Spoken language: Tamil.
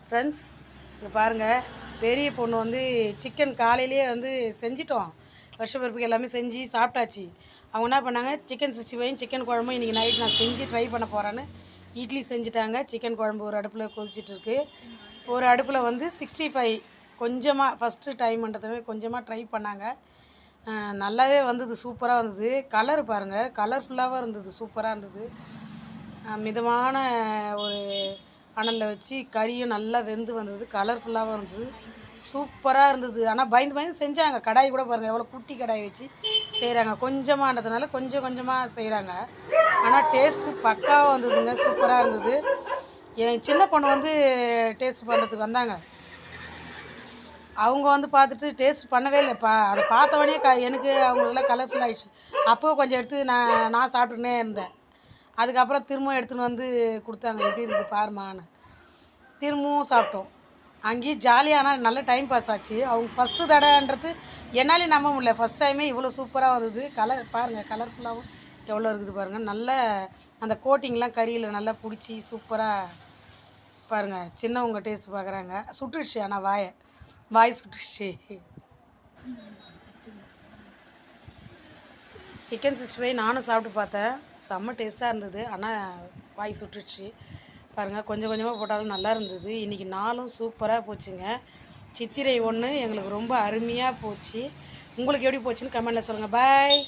ஃப்ரெண்ட்ஸ் இங்கே பாருங்கள், பெரிய பொண்ணு வந்து சிக்கன் காலையிலேயே வந்து செஞ்சிட்டோம். வருஷப்பருப்புக்கு எல்லாமே செஞ்சு சாப்பிட்டாச்சு. அவங்க என்ன பண்ணாங்க, சிக்கன் 65 சிக்கன் குழம்பும் இன்றைக்கி நைட் நான் செஞ்சு ட்ரை பண்ண போகிறேன்னு இட்லி செஞ்சுட்டாங்க. சிக்கன் குழம்பு ஒரு அடுப்பில் கொதிச்சிட்ருக்கு, ஒரு அடுப்பில் வந்து 65 கொஞ்சமாக ஃபஸ்ட்டு டைம்ன்றதுமே கொஞ்சமாக ட்ரை பண்ணாங்க. நல்லாவே வந்தது, சூப்பராக வந்தது. கலர் பாருங்கள், கலர்ஃபுல்லாகவும் இருந்தது, சூப்பராக இருந்தது. மிதமான ஒரு அனலில் வச்சு கறியும் நல்லா வெந்து வந்தது, கலர்ஃபுல்லாகவும் இருந்தது, சூப்பராக இருந்தது. ஆனால் பயந்து பயந்து செஞ்சாங்க. கடாய் கூட பாருங்கள், எவ்வளோ குட்டி கடாய் வச்சு செய்கிறாங்க. கொஞ்சமானதுனால கொஞ்சம் கொஞ்சமாக செய்கிறாங்க. ஆனால் டேஸ்ட்டு பக்காவாக வந்ததுங்க, சூப்பராக இருந்தது. என் சின்ன பொண்ணு வந்து டேஸ்ட் பண்ணுறதுக்கு வந்தாங்க. அவங்க வந்து பார்த்துட்டு டேஸ்ட் பண்ணவே இல்லைப்பா. அதை பார்த்தவொடனே எனக்கு அவங்களெல்லாம் கலர்ஃபுல் ஆகிடுச்சு. அப்போது கொஞ்சம் எடுத்து நான் சாப்பிட்டுனே இருந்தேன். அதுக்கப்புறம் திரும்பவும் எடுத்துன்னு வந்து கொடுத்தாங்க, எப்படி இருக்குது பாருமான்னு. திரும்பவும் சாப்பிட்டோம். அங்கேயும் ஜாலியான நல்ல டைம் பாஸ் ஆச்சு. அவங்க ஃபஸ்ட்டு தடவைன்றது என்னாலே நம்ப முடியல. ஃபஸ்ட் டைமே இவ்வளோ சூப்பராக வந்தது. கலர் பாருங்கள், கலர்ஃபுல்லாகவும் எவ்வளோ இருக்குது பாருங்கள். நல்ல அந்த கோட்டிங்லாம் கறியில் நல்லா பிடிச்சி சூப்பராக பாருங்கள். சின்னவங்க டேஸ்ட் பார்க்குறாங்க. சுட்டுடுச்சு, ஆனால் வாய் சுட்டுடுச்சு. சிக்கன் 65 நானும் சாப்பிட்டு பார்த்தேன், செம்ம டேஸ்ட்டாக இருந்தது. ஆனால் வாய் சுட்டுடுச்சு பாருங்கள். கொஞ்சம் கொஞ்சமாக போட்டாலும் நல்லா இருந்தது. இன்றைக்கி நாளும் சூப்பராக போச்சுங்க. சித்திரை 1 எங்களுக்கு ரொம்ப அருமையாக போச்சு. உங்களுக்கு எப்படி போச்சுன்னு கமெண்டில் சொல்லுங்கள். பாய்.